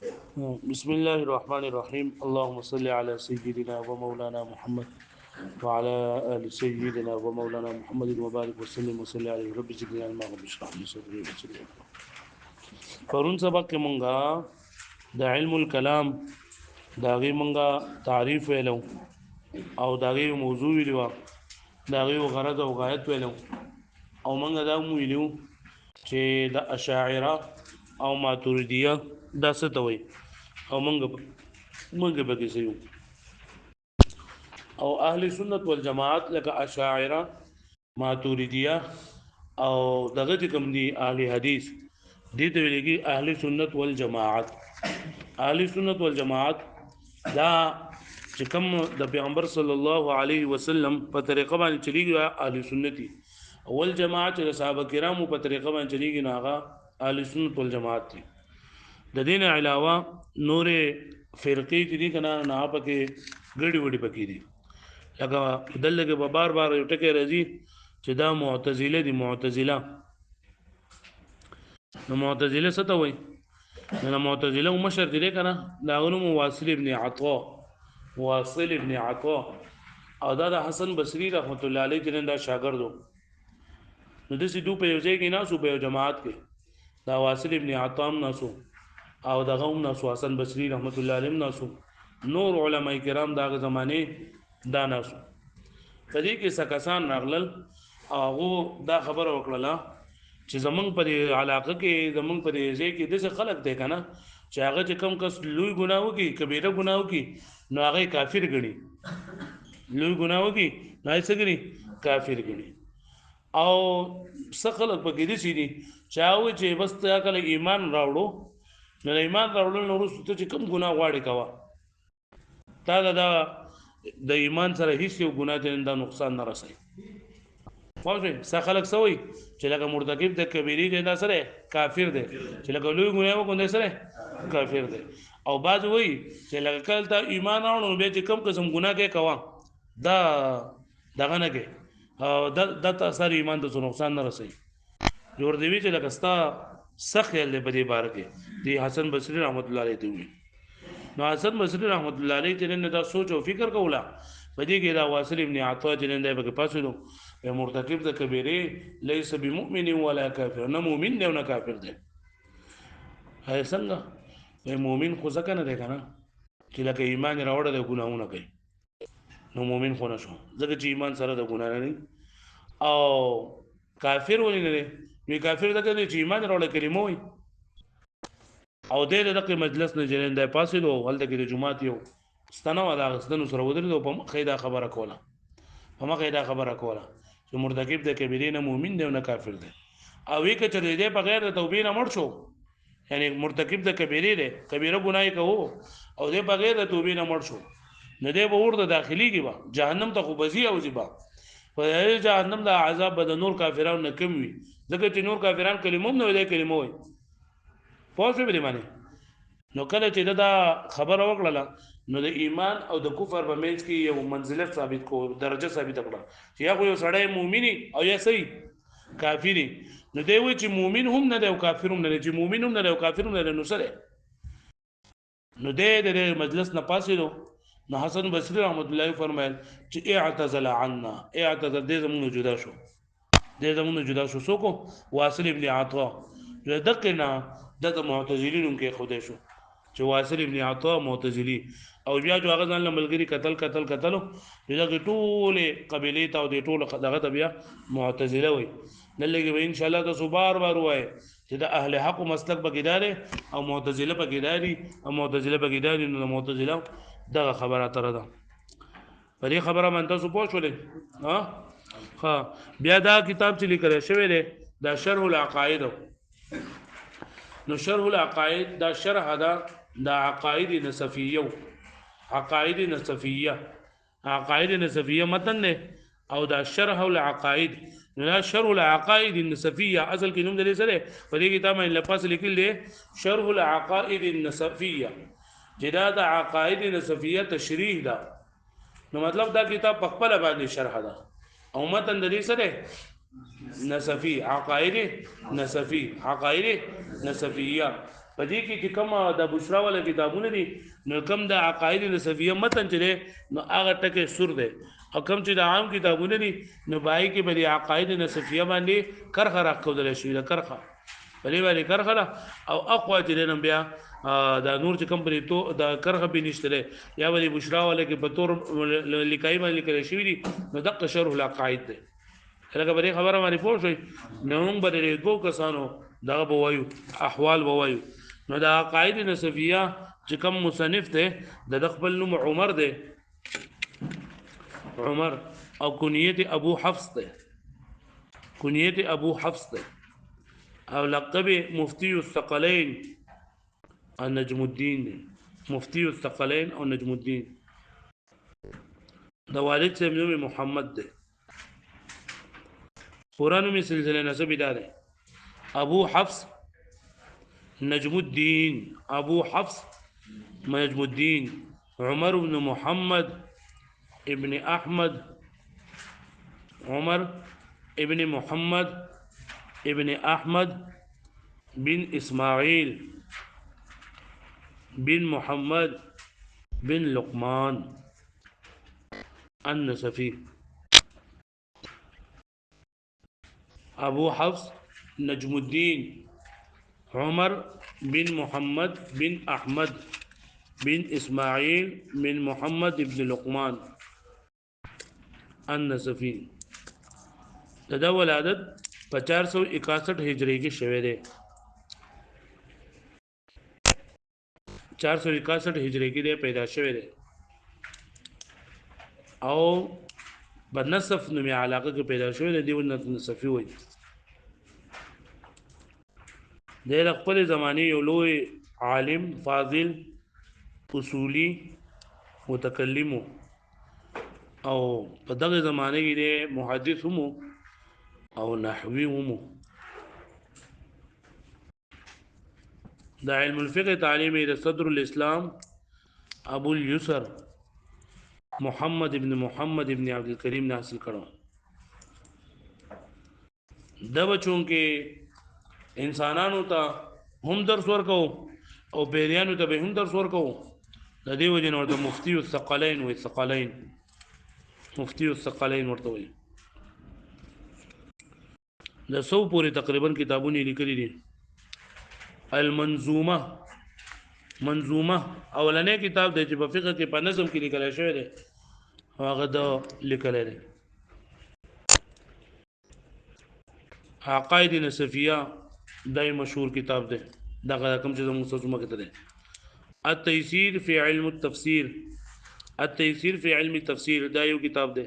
بسم الله الرحمن الرحيم اللهم صل على سيدنا ومولانا محمد وعلى آل سيدنا ومولانا محمد وبارك وسلم وصلى عليه رب زدني علما رب اشرح لي صدري ويسر لي أمري. پرون سبق کې مونږه د علم الكلام داغي مونږه تعریف ویلو او داغي موضوع ویلو داغي غرض او غایت ویلو او مونږه دا ویلو چې د اشاعره او ماتوریدیه دا څه ته وایي او مونږ به کې سيو او اهل سنت والجماعت لکه اشاعره ماتوریدیه او دغه کوم دي اهل حدیث دي ته ویلږي اهل سنت والجماعت اهل سنت والجماعت دا چې کوم د پیغمبر صلی الله علیه وسلم په طریقه باندې چلیږي اهل سنتي اول جماعت چې صحابه کرامو په طریقه باندې چلیږي ناغه اهل سنت والجماعت دي د دین علاوه نور فرقې چې دي کنه نه پکې ګډي وډي پکې دي لکه دلته به بار بار یو ټکی راځي چې دا معتزله دي معتزله نو معتزله څه ته وایي نو معتزله مشر دي کنه دا غنو واصل ابن عطاء واصل ابن عطاء او دا د حسن بصری رحمت الله علیه جن دا شاګردو نو د سې دوه په یو ځای کې ناسو په جماعت کې دا واصل ابن عطاء ناسو او دغه هم ناسو حسن بصری رحمت الله علیه ناسو نور علما کرام دا زمانه دا ناسو پدې کې سکسان راغلل هغه دا خبره وکړه چې زمونږ په علاقه کې زمونږ په ځای کې د خلک دی کنه چې هغه چې کم کس لوی ګناو کوي کبیره ګناو کوي نو هغه کافر ګڼي لوی ګناو کوي نه یې څه ګڼي کافر ګڼي او څه خلک په کې دي چې هغه چې بس تا کله ایمان راوړو نو ایمان راوړل نو وروسته چې کم ګناه غواړي کوا تا دا د ایمان سره هیڅ یو ګناه ته دا نقصان نه رسي واځي سخلک سوې چې لکه مرتکب د کبیره دی دا سره کافر دی چې لکه لوی ګناه وکړي سره کافر دی او بعض وایي چې لکه کله ته ایمان اورو به چې کم قسم ګناه کې کوا دا دغه نه کې او د تاثیر ایمان ته نقصان نه رسي جوړ دی چې لکه ستا سخت له بدی بار کې دی حسن بصری رحمت الله علیه دی نو حسن بصری رحمت الله علیه چې نه دا سوچ او فکر کوله بدی کې دا واصل ابن عطاء چې نه به پاسو مرتکب د کبیره ليس بمؤمن ولا کافر نه مؤمن دی نه کافر دی هي څنګه مؤمن خو ځکه نه دی کنه چې لکه ایمان راوړل د ګناهونه کوي نو مؤمن خو نشو ځکه چې ایمان سره د ګناه نه او کافر ولې نه دی وی کافر دغه چې ایمان راوړل کلمه وي او دغه مجلس نه جنن د پاسلو ولته کې د جمعات یو ستنه ولا غسدنو سره ودرې په خیدا خبره کوله په مخه دا خبره کوله چې مرتکب د کبیره نه مؤمن دی او نه کافر دی او وی که چې دې بغیر د توبې نه مړ شو یعنی مرتکب د کبیره دی کبیره ګناه کوي او دې بغیر د توبې نه مړ شو نه دی به ورته داخلي کې با جهنم ته خو بزی او زیبا په جهنم د عذاب به د نور کافرانو نه کم وي ځکه چې نور کافرانو کلمه نه وي کلمه وي پوه به معنی نو کله چې دا خبره وکړه نو د ایمان او د کفر په منځ کې یو منزلت ثابت کو درجه ثابت کړه چې یا یو سړی مؤمنی او یا صحیح کافری نو دی وی چې مؤمن هم نه دی او کافر هم نه دی چې مؤمن هم نه دی او کافر هم نه دی نو سره نو د مجلس نه پاسېدو نو حسن بصری رحمت الله فرمایل چې اعتزل عنا اعتزل دې زمونږ جدا شو دې زمونږ جدا شو سو کو واصل ابن عطاء دغه نه د معتزلین کې خوده شو چې واصل ابن عطاء معتزلی او بیا جو هغه ځان ملګری قتل دغه ټول قبيله ته او د ټول دغه بیا معتزله وي نلګي به ان شاء الله تاسو بار وای چې د اهل حق مسلک بګیدار او معتزله بګیداري او معتزله بګیداري نو معتزله دغه خبره تر ده په دې خبره من تاسو پوه شولې ها بیا دا کتاب چې لیکل شوی دی دا شرح العقائد نو شرح العقائد دا شرح دا عقائد نصفیه عقائد نصفیه متن نه او دا شرح العقائد نو دا شرح العقائد النصفیه اصل کې نوم درې سره په دې کتاب باندې لپاس لیکل دي شرح العقائد النصفیه جدا د عقائد نصفیه تشریح دا نو مطلب دا کتاب په خپل باندې شرح ده او متن درې سره نصفی عقائد نصفیه په دې کې چې کوم د بشرا ولا کتابونه دي نو کوم د عقاید نصفیه متن چې نو هغه ټکي سور دی او کوم چې د عام کتابونه دي نو بای کې به د عقاید نصفیه باندې کرخه راکودل شي د کرخه بلې باندې کرخه او اقوا چې نن بیا دا نور چې کوم پرې تو د کرخه به نشته یا به بشرا ولا کې په تور لیکای باندې لیکل شي دي نو دغه شرح العقاید دی لکه به خبره باندې پوه شئ نو موږ به د دوه کسانو دغه بوایو احوال بوایو نو دا عقاید نصفیه چې کوم مصنف دی د خپل نوم عمر دی عمر او کنیت ابو حفص دی کنیت ابو حفص دی او لقب مفتی الثقلین النجم الدین دی مفتی الثقلین او نجم الدین د والد صاحب نوم محمد دی قرآن میں سلسلہ نسب دار ہے ابو حفص نجم الدین ابو حفص نجم الدین عمر بن محمد ابن احمد عمر ابن محمد ابن احمد بن اسماعیل بن محمد بن لقمان النسفی ابو حفص نجم الدین عمر بن محمد بن احمد بن اسماعیل بن محمد بن لقمان النسفی دا ولادت 461 هجری کې شوه دی 461 هجری کې پیدا شوه دی او بنصف نومي علاقه کې پیدا شوی دی نصفی وایي د خپل زمانه یو لوی عالم فاضل اصولی متکلم او په دغه زمانه کې د محدث هم او نحوی هم د علم الفقه تعلیم د صدر الاسلام ابو اليسر محمد ابن محمد ابن عبد الکریم نے حاصل کړو د بچون کې انسانانو ته هم درس ورکو او پیریانو ته به هم درس ورکو د دې وجه نور د مفتی الثقلین و الثقلین مفتی الثقلین ورته وي د 100 پورې تقریبا کتابونه لیکلي دي المنظومه منظومه اولنې کتاب د چې په فقه کې په نظم کې لیکل شوی دی هغه د لیکل دی عقاید نصفیه دای مشهور کتاب دی دغه کوم چې موږ څه کې دی التيسير في علم التفسير التيسير في علم التفسير دا یو کتاب دی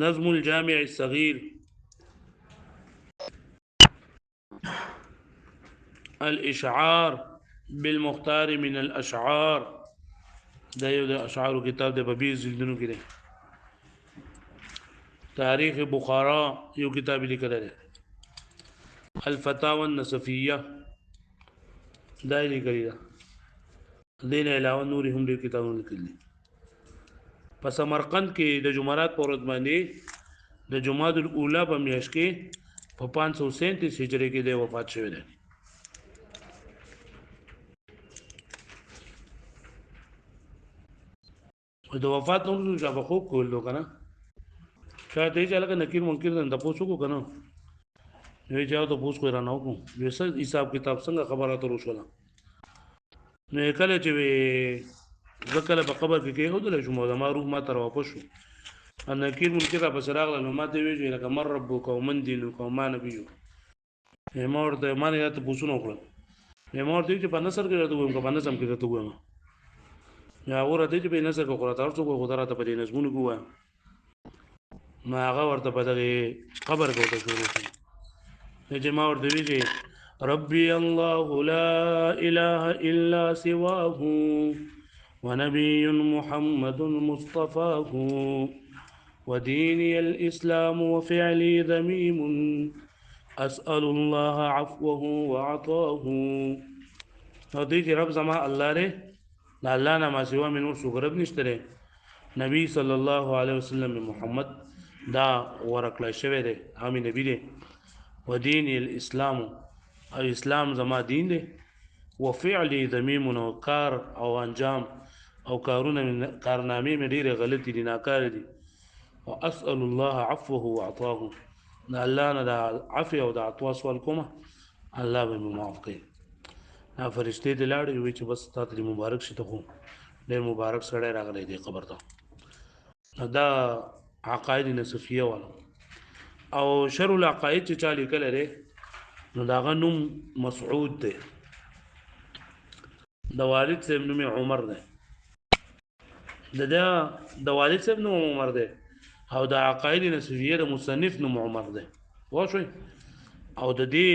نظم الجامع الصغير الاشعار بالمختار من الاشعار دا یو د اشعار کتاب د 20 جلدونو کې دی تاریخ بخارا یو کتاب لیکل دی الفتاوى النصفیه دا لیکل دی دین علاوه نور هم ډیر کتابونه لیکل دي په سمرقند کې د جمعرات په ورځ باندې د جمعه الاولی په میاشت کې په 537 هجری کې د وفات شوی دی د وفات نور چې په خوب کول نو کنه شاید یې چې لکه نکیر منکر نه تاسو کو کنه نو چې تاسو پوښ کوی را نه کو وسه حساب کتاب څنګه خبره تر وشوله نو کله چې ځکه په قبر کې هودل شو مو ما روح ما تر واپس شو نکیر منکر په سراغ له ما ته ویږي لکه مر ربک او من دینک او ما نبیو ما ورته ما نه ته پوښتنه وکړه ما ورته چې په نصر کې راته وایم په نظم کې راته وایم یا ور دې په نظر کې قرات ارڅو کو خدای ته په دې نظمونه کوه ما هغه ورته په دغه قبر کې ورته شروع کړ چې ما ورته ویږي ربي الله لا اله الا سواه ونبي محمد مصطفاه وديني الاسلام وفعلي ذميم اسال الله عفوه وعطاه هدي رب زما الله ره لا الله نه ما سوا منو شکرب نشته نبی صلی الله علیه وسلم محمد دا ورکړل شوی دی امي نبی دی ودین الاسلام او اسلام زما دین دی وفعلی ذمیم او کار او انجام او کارونه کارنامې مې ډېرې غلطې دي ناکاره دي واسال الله عفوه وعطاه دا الله نه د عفو او د عطا سوال کومه الله به مې معاف کوي دا فرشتې دې لاړې وي چې بس تا ته مبارک شي ته خو ډېر مبارک سړی راغلی دی قبر ته دا عقاید نصفیه والا او شر العقاید چې چا لیکلی دی نو د هغه نوم مسعود دی د والد صاحب نوم عمر دی د والد صاحب نوم عمر دی او د عقاید نصفیه د مصنف نوم عمر دی پوه شوئ او د دې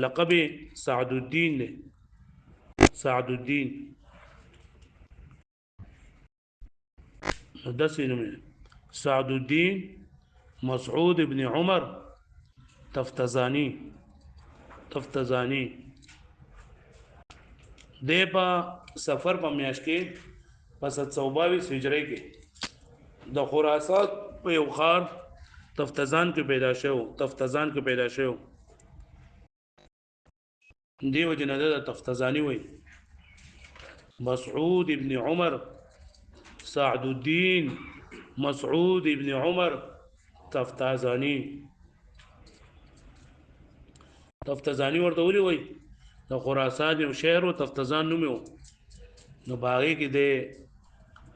لقب سعد الدین دی سعد الدین داسې نوم سعد الدین مسعود ابن عمر تفتزانی دی په سفر په میاشت کې په 722 هجری کې د خراسان په یو ښار تفتزان کې پیدا شو دی وجنه د تفتزانی وای مسعود ابن عمر سعد الدین مسعود ابن عمر تفتزانی ورته ولي وای د خراسان یو شهر او تفتزان نوم یو نو باغی کې د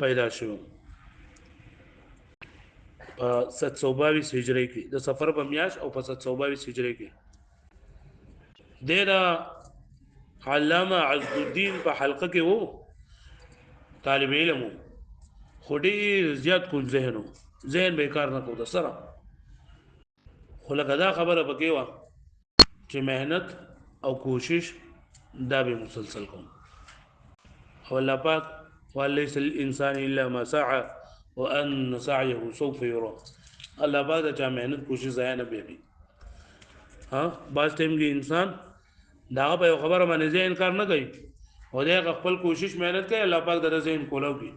پیدا شو په 722 هجری کې د سفر په میاش او په 722 هجری کې د علامه عز الدین په حلقه کې وو طالب علم خو ډېر زیات کول ذهن بیکار نه کوو سره خو لکه دا خبره پکې وه چې مهنت او کوشش دا به مسلسل کوم او الله پاک وليس الانسان الا ما سعى وان سعيه سوف يرى الله پاک دا مهنت کوشش ضایع نه بيبي ها باز ټیم کې انسان دا په خبره باندې ځین کار نه کوي او دا خپل کوشش مهنت کوي الله پاک د ذهن کولاو کوي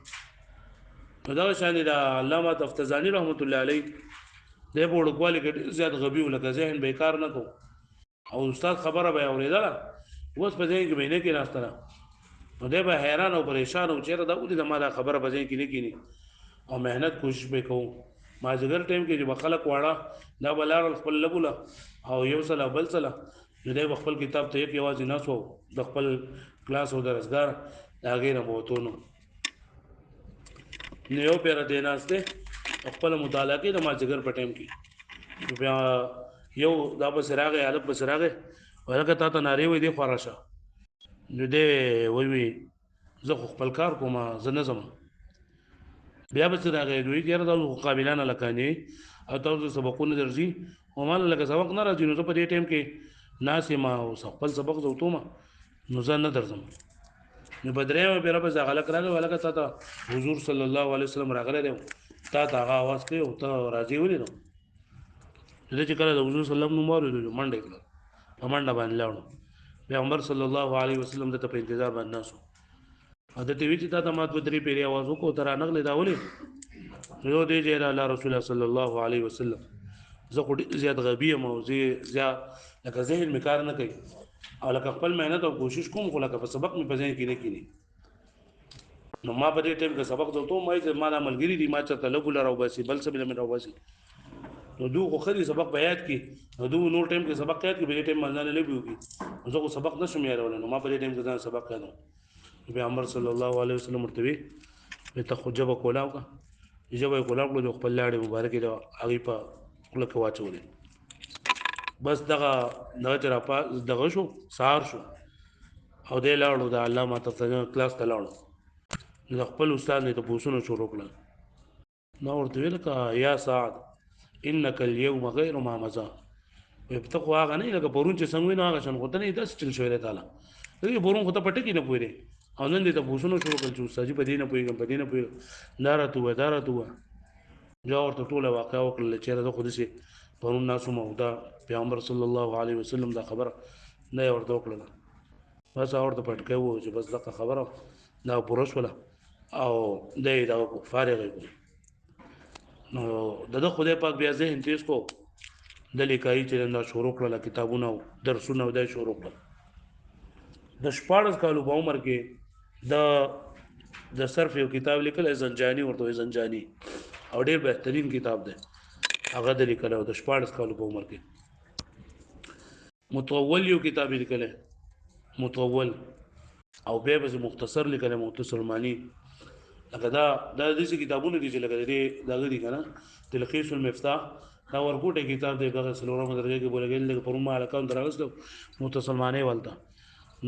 نو دا شان دا علامه تفتزانی رحمت الله علیه د بوړکوالي کې زیات غبي ولکه ذهن بیکار نه کو او استاد خبره به اوریدله اوس په ځای کې مینه کې راستله نو دی به حیران او پریشان او چیرې دا ولې زما دا خبره به ځای کې نه کینی او مهنت کوشش به کوم مازدیګر ټایم کې چې به خلک واړه دا به لاړل خپل لبوله او یو سله بل سله نو دی به خپل کتاب ته یوازې ناست و د خپل کلاس او درسګار د هغې نه به وتو نو یو پیره دی ناست دی خپله مطالعه کوي د مازدیګر په ټایم کې بیا یو دا پسې راغی هلک پسې راغی هلکه تا ته نارې وایي دی خوا راشه نو دی وایي زه خو خپل کار کوم زه نه ځم بیا پسې راغی دوی یاره دا قابلان هلکان یې او تاسو سبقونه درځي او ماله لکه سبق نه راځي نو زه په دې ټایم کې ناست یم او خپل سبق زه وتوم نو زه نه درځم نو په درېیمه پیره پسې هغه هلک راغی هلکه تا ته حضور صلی الله علیه وسلم راغلی دی تا ته هغه اواز کوي او ته راځې ولې نو زه چې کله د حضور صلی الله علیه وسلم نوم واورېدو منډه یې کړه په منډه باندې لاړو پیغمبر صلی الله علیه وسلم دته په انتظار باندې ناست او دته وی چې تا ته مات په درې پیرې اواز وکړو ته رانغلې دا ولې یو دی چې الله رسول الله صلی الله علیه وسلم زه خو زیات غبي یم او زیات لکه ذهن مې کار نه کوي او لکه خپل مهنت او کوشش کوم خو لکه په سبق مې په ذهن کې نه کینی نو ما په دې ټایم کې سبق زه وتوم چې ما دا ملګري دي ما چېرته لږ راوباسي بل څه به مې راوباسي نو دو خو خري سبق به یاد کی نو دو نور ټایم کې سبق یاد کی به ټایم باندې نه لګیو کی زه خو سبق نشم یادول نو ما په دې ټایم کې ځان سبق یادو پیغمبر صلی الله علیه وسلم ورته وی ته خو جبه کولاو کا جبه کولاو کړو خپل لاړې مبارکې دا هغه په کله کې واچولې بس دغه چر دغه شو سهار شو او دې لاړو د علامه تفتزانی کلاس ته لاړو د خپل استاد نه ته پوښتنه شروع کړه نو ورته ویل کا یا سعد انك اليوم غير ما مزا په خو هغه نه لکه پرون چې څنګه نه هغه شن غوته نه داس چل شوی تعالی دغه پرون خو ته پټ کې نه پوي او نن دې ته پوښتنه شروع کړ چې استاد په دې نه پوي په دې نه پوي دارته جا ورته ټوله واقعا وکړل چې دا خو دې پرون ناسو مودا پیغمبر صلی الله علیه وسلم دا خبره نه ورته وکړه بس اورته پټ کې وو چې بس دغه خبره دا پروش ولا او دې دا فارغ نو دغه خدای پاک بیا ذهن تیز کو د لیکایي چې دا شروع کړل کتابونه او درسونه او د شروع کړل د 14 کالو په عمر کې د صرف یو کتاب لیکل زنجانی ورته زنجانی او ډیر بهترین کتاب دی هغه د لیکل او د 14 کالو په عمر کې مطول یو کتاب لیکل مطول او بیا به مختصر لیکل مختصر معنی لکه دا دې کتابونه دي چې لکه دې دغه دي کنه تلخیص المفتاح دا ورکوټه کتاب دی هغه سلورم درجه کې بولګل لکه پرما علاقه دراغست مختصر معنی ولته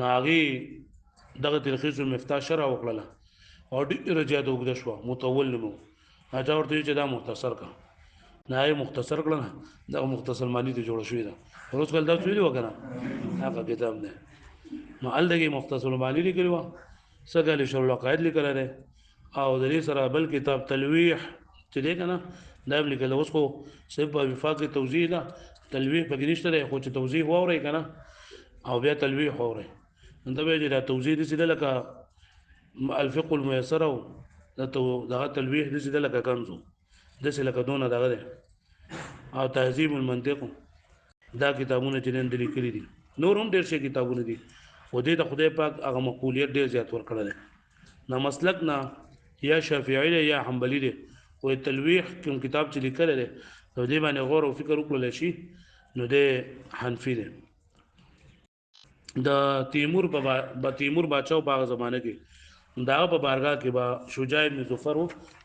ناغي دغه تلخیص المفتاح شرح وکړه او ډیره زیاته وګد شو مطول نمو اجا ورته چې دا مختصر کا نه مختصر کړه دا مختصر معنی ته جوړ شوی دا اوس کله دا څه دی وکنه هغه کتاب نه نو الدغه مختصر معنی لیکلو سګل شروع القواعد لیکل لري او د دې سره بل کتاب تلویح چې دی کنه دا لیکل اوس خو صرف وفاق توضیح لا تلویح په کې نشته خو چې توضیح ووري کنه او بیا تلویح ووري انت به دا توضیح دي سیده لکه الفقه الميسر او دا تلویح دي سیده لکه کنزو د څه لکه دونه دغه او تهذیب المنطق دا کتابونه چې نن لیکلي دي نور هم ډېر شي کتابونه دي و دې ته خدای پاک هغه مقبولیت ډېر زیات ورکړل نه مسلک نه یا شافعی دی یا حنبلی دی او تلویح کوم کتاب چې لیکل دی نو دې باندې غور او فکر وکړل شي نو دې حنفی دی د تیمور بادشاہ په هغه زمانه کې دا په بارګه کې با شجاع بن ظفر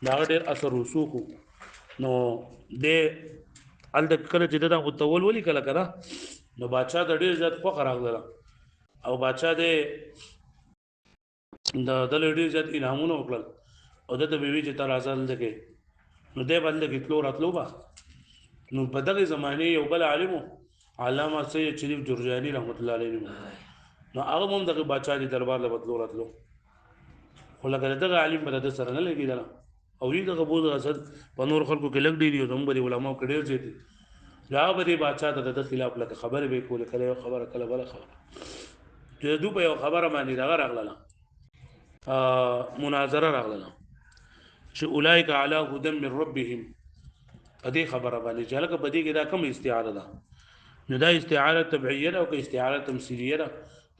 دا ډېر اثر رسوخ نو د ال د کله چې دا متول ولي کله کړه نو بادشاہ د ډېر زیات فخر راغله او بادشاہ د ډېر زیات انعامونه وکړل او د بیوی چې تر ازل دغه نو د باندې کې تلو راتلو با نو په دغه زمانه یو بل عالم علامه سید شریف جرجانی رحمت الله علیه نو هغه هم دغه بادشاہ دی دربار له بدلو راتلو خو لکه دغه عالم بل د سره نه لګیدل او یې دغه بوز اسد په نور خلکو کې لګ دی او زموږ علماء کې ډېر زیات لا به بادشاہ د خلاف لکه خبره به کوله کله خبره کله بل خبره چې دوی په خبره باندې دغه راغله مناظره راغله چې اولئک علی هدى من ربهم دې خبره باندې چې لکه بدی کې دا کوم استعاره ده نو دا استعاره تبعیه او که استعاره تمثیلیه ده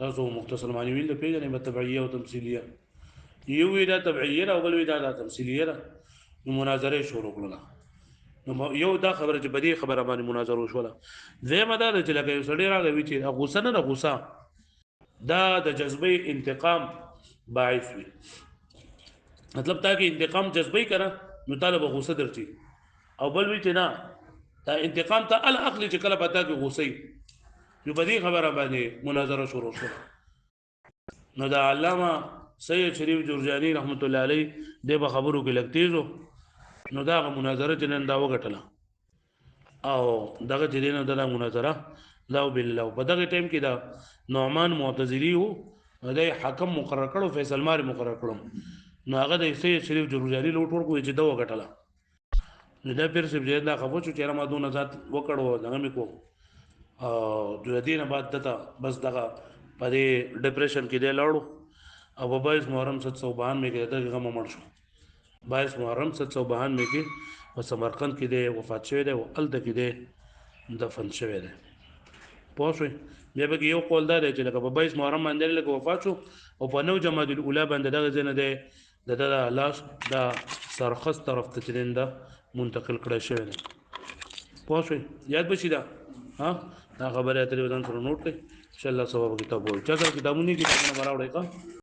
تاسو مختصر معنی ویل پیژنې په تبعیه او تمثیلیه یو دا تبعیه او بل دا تمثیلیه ده نو مناظره شروع کړل نو یو دا خبره چې بدی خبره باندې مناظره وشوله زموږ دا چې لکه یو سړی راغی چې غوسه نه غوسه دا د جذبه انتقام باعث وي مطلب تا کې انتقام جذبه کړه نو طالب غوسه درچی او بل وی چې نه دا انتقام ته ال اخلي چې کله پتا کې غوسه یو بدی خبره باندې مناظره شروع شو نو دا علامه سید شریف جرجانی رحمت الله علیه د خبرو کې لګتیزو نو دا مناظره جنن دا وغټله او دغه جنن دا مناظره لا بالله په دغه ټیم کې دا نعمان معتزلی وو د حکم مقرر کړو فیصل مار مقرر کړو نو هغه د سید شریف جرجانی لوټ ورکو چې دا وغټله نو دا پیر سب جیدا خبر چې را ما دون ذات وکړو دغه مې کو او د دې نه بعد ته بس دغه په ډیپریشن کې دی لاړو او 22 محرم 752 کې دغه غم مړ شو 22 محرم 752 کې په سمرقند کې دی وفات شوی دی او الته کې دی دفن شوی دی پوه شئ بیا به یو قول دا دی چې لکه په 22 محرم باندې لکه وفات شو او په 9 جمادی الاولی باندې دغه ځنه دی د لاس دا سرخص طرف ته چرنده منتقل کړی شوی دی پوه شئ یاد بشي دا ها دا خبره اترې ودان سره نوٹ کړئ ان شاء الله سبا کتاب وایي چا کتابونه کې راوړی کا